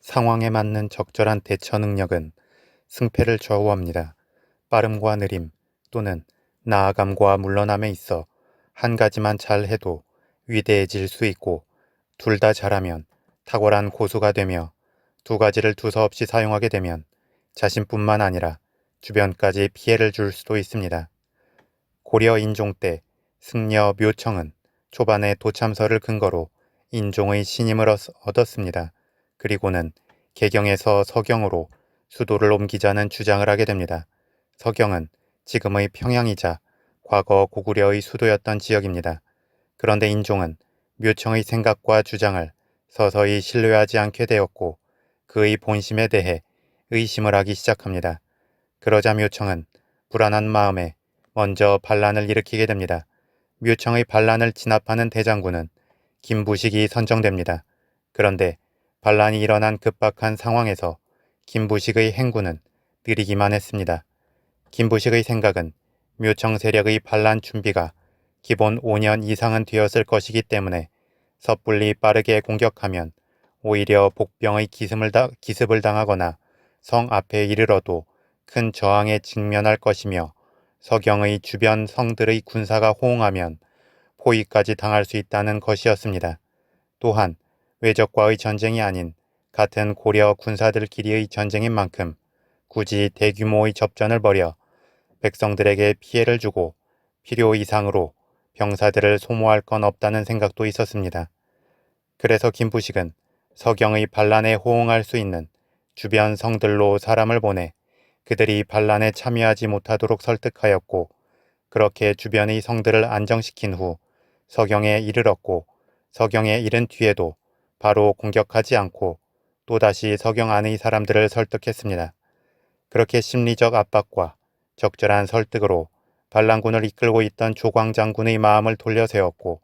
상황에 맞는 적절한 대처 능력은 승패를 좌우합니다. 빠름과 느림 또는 나아감과 물러남에 있어 한 가지만 잘 해도 위대해질 수 있고 둘 다 잘하면 탁월한 고수가 되며 두 가지를 두서없이 사용하게 되면 자신뿐만 아니라 주변까지 피해를 줄 수도 있습니다. 고려 인종 때 승려 묘청은 초반에 도참서를 근거로 인종의 신임을 얻었습니다. 그리고는 개경에서 서경으로 수도를 옮기자는 주장을 하게 됩니다. 서경은 지금의 평양이자 과거 고구려의 수도였던 지역입니다. 그런데 인종은 묘청의 생각과 주장을 서서히 신뢰하지 않게 되었고 그의 본심에 대해 의심을 하기 시작합니다. 그러자 묘청은 불안한 마음에 먼저 반란을 일으키게 됩니다. 묘청의 반란을 진압하는 대장군은 김부식이 선정됩니다. 그런데 반란이 일어난 급박한 상황에서 김부식의 행군은 느리기만 했습니다. 김부식의 생각은 묘청 세력의 반란 준비가 기본 5년 이상은 되었을 것이기 때문에 섣불리 빠르게 공격하면 오히려 복병의 기습을 당하거나 성 앞에 이르러도 큰 저항에 직면할 것이며 서경의 주변 성들의 군사가 호응하면 포위까지 당할 수 있다는 것이었습니다. 또한 외적과의 전쟁이 아닌 같은 고려 군사들끼리의 전쟁인 만큼 굳이 대규모의 접전을 벌여 백성들에게 피해를 주고 필요 이상으로 병사들을 소모할 건 없다는 생각도 있었습니다. 그래서 김부식은 서경의 반란에 호응할 수 있는 주변 성들로 사람을 보내 그들이 반란에 참여하지 못하도록 설득하였고 그렇게 주변의 성들을 안정시킨 후 서경에 이르렀고 서경에 이른 뒤에도 바로 공격하지 않고 또다시 서경 안의 사람들을 설득했습니다. 그렇게 심리적 압박과 적절한 설득으로 반란군을 이끌고 있던 조광 장군의 마음을 돌려세웠고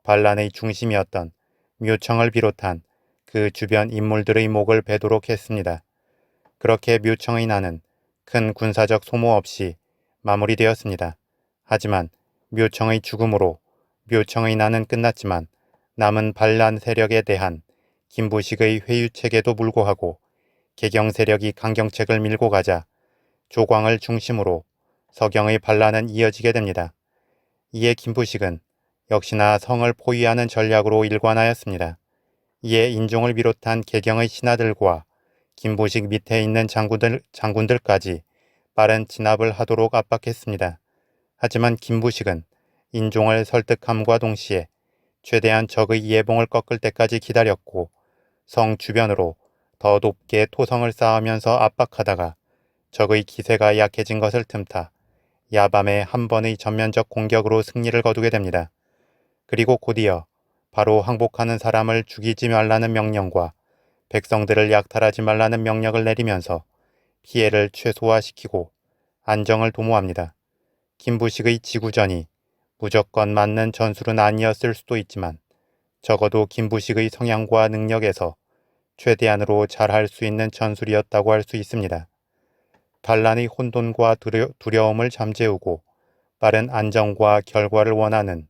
반란의 중심이었던 묘청을 비롯한 그 주변 인물들의 목을 베도록 했습니다. 그렇게 묘청의 난은 큰 군사적 소모 없이 마무리되었습니다. 하지만 묘청의 죽음으로 묘청의 난은 끝났지만 남은 반란 세력에 대한 김부식의 회유책에도 불구하고 개경 세력이 강경책을 밀고 가자 조광을 중심으로 서경의 반란은 이어지게 됩니다. 이에 김부식은 역시나 성을 포위하는 전략으로 일관하였습니다. 이에 인종을 비롯한 개경의 신하들과 김부식 밑에 있는 장군들까지 빠른 진압을 하도록 압박했습니다. 하지만 김부식은 인종을 설득함과 동시에 최대한 적의 예봉을 꺾을 때까지 기다렸고 성 주변으로 더 높게 토성을 쌓으면서 압박하다가 적의 기세가 약해진 것을 틈타 야밤에 한 번의 전면적 공격으로 승리를 거두게 됩니다. 그리고 곧이어 바로 항복하는 사람을 죽이지 말라는 명령과 백성들을 약탈하지 말라는 명령을 내리면서 피해를 최소화시키고 안정을 도모합니다. 김부식의 지구전이 무조건 맞는 전술은 아니었을 수도 있지만 적어도 김부식의 성향과 능력에서 최대한으로 잘할 수 있는 전술이었다고 할 수 있습니다. 반란의 혼돈과 두려움을 잠재우고 빠른 안정과 결과를 원하는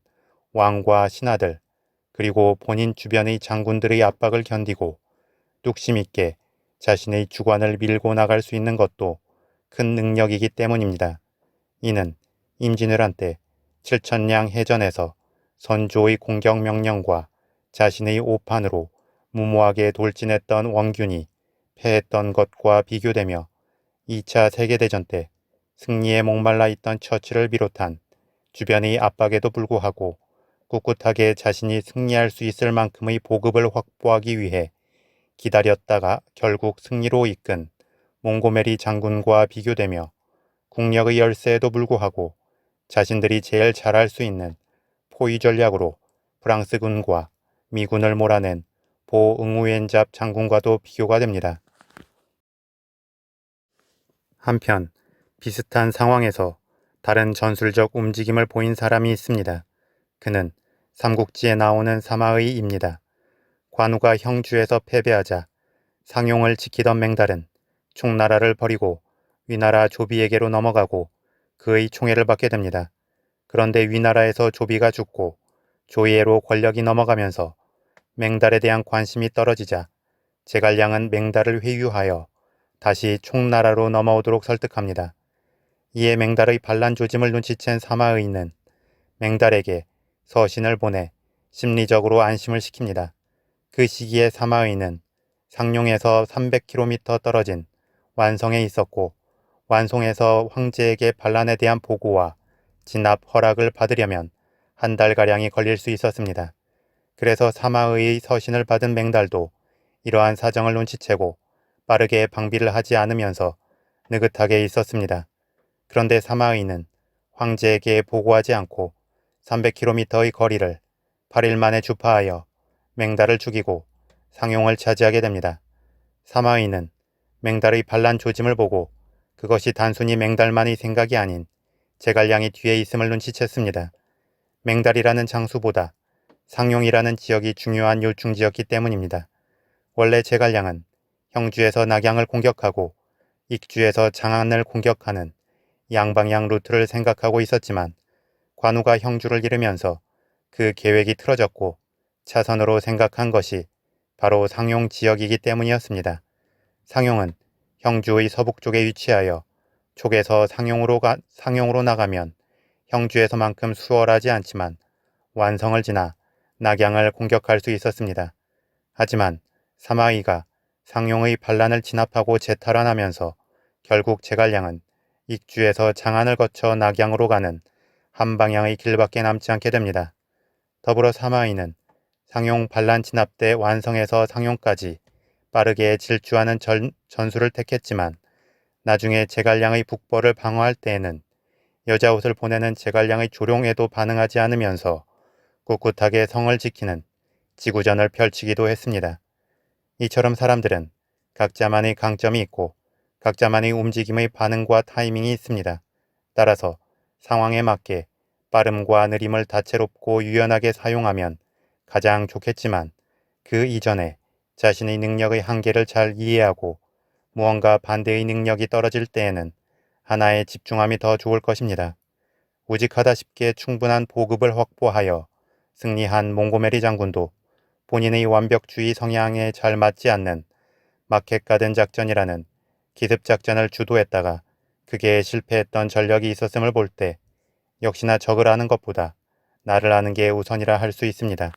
왕과 신하들 그리고 본인 주변의 장군들의 압박을 견디고 뚝심 있게 자신의 주관을 밀고 나갈 수 있는 것도 큰 능력이기 때문입니다. 이는 임진왜란 때 7천량 해전에서 선조의 공격 명령과 자신의 오판으로 무모하게 돌진했던 원균이 패했던 것과 비교되며 2차 세계대전 때 승리에 목말라 있던 처치를 비롯한 주변의 압박에도 불구하고 꿋꿋하게 자신이 승리할 수 있을 만큼의 보급을 확보하기 위해 기다렸다가 결국 승리로 이끈 몽고메리 장군과 비교되며 국력의 열세에도 불구하고 자신들이 제일 잘할 수 있는 포위 전략으로 프랑스군과 미군을 몰아낸 보응우엔잡 장군과도 비교가 됩니다. 한편 비슷한 상황에서 다른 전술적 움직임을 보인 사람이 있습니다. 그는 삼국지에 나오는 사마의입니다. 관우가 형주에서 패배하자 상용을 지키던 맹달은 총나라를 버리고 위나라 조비에게로 넘어가고 그의 총애를 받게 됩니다. 그런데 위나라에서 조비가 죽고 조이에로 권력이 넘어가면서 맹달에 대한 관심이 떨어지자 제갈량은 맹달을 회유하여 다시 총나라로 넘어오도록 설득합니다. 이에 맹달의 반란 조짐을 눈치챈 사마의는 맹달에게 서신을 보내 심리적으로 안심을 시킵니다. 그 시기에 사마의는 상룡에서 300km 떨어진 완성에 있었고 완송에서 황제에게 반란에 대한 보고와 진압 허락을 받으려면 한 달가량이 걸릴 수 있었습니다. 그래서 사마의의 서신을 받은 맹달도 이러한 사정을 눈치채고 빠르게 방비를 하지 않으면서 느긋하게 있었습니다. 그런데 사마의는 황제에게 보고하지 않고 300km의 거리를 8일 만에 주파하여 맹달을 죽이고 상용을 차지하게 됩니다. 사마의는 맹달의 반란 조짐을 보고 그것이 단순히 맹달만의 생각이 아닌 제갈량이 뒤에 있음을 눈치챘습니다. 맹달이라는 장수보다 상용이라는 지역이 중요한 요충지였기 때문입니다. 원래 제갈량은 형주에서 낙양을 공격하고 익주에서 장안을 공격하는 양방향 루트를 생각하고 있었지만 관우가 형주를 잃으면서 그 계획이 틀어졌고 차선으로 생각한 것이 바로 상용 지역이기 때문이었습니다. 상용은 형주의 서북쪽에 위치하여 촉에서 상용으로 나가면 형주에서만큼 수월하지 않지만 완성을 지나 낙양을 공격할 수 있었습니다. 하지만 사마의가 상용의 반란을 진압하고 재탈환하면서 결국 제갈량은 익주에서 장안을 거쳐 낙양으로 가는 한 방향의 길밖에 남지 않게 됩니다. 더불어 사마의는 상용 반란 진압 때 완성에서 상용까지 빠르게 질주하는 전술을 택했지만 나중에 제갈량의 북벌을 방어할 때에는 여자옷을 보내는 제갈량의 조롱에도 반응하지 않으면서 꿋꿋하게 성을 지키는 지구전을 펼치기도 했습니다. 이처럼 사람들은 각자만의 강점이 있고 각자만의 움직임의 반응과 타이밍이 있습니다. 따라서 상황에 맞게 빠름과 느림을 다채롭고 유연하게 사용하면 가장 좋겠지만 그 이전에 자신의 능력의 한계를 잘 이해하고 무언가 반대의 능력이 떨어질 때에는 하나에 집중함이 더 좋을 것입니다. 우직하다 싶게 충분한 보급을 확보하여 승리한 몽고메리 장군도 본인의 완벽주의 성향에 잘 맞지 않는 마켓가든 작전이라는 기습작전을 주도했다가 그게 실패했던 전력이 있었음을 볼 때 역시나 적을 아는 것보다 나를 아는 게 우선이라 할 수 있습니다.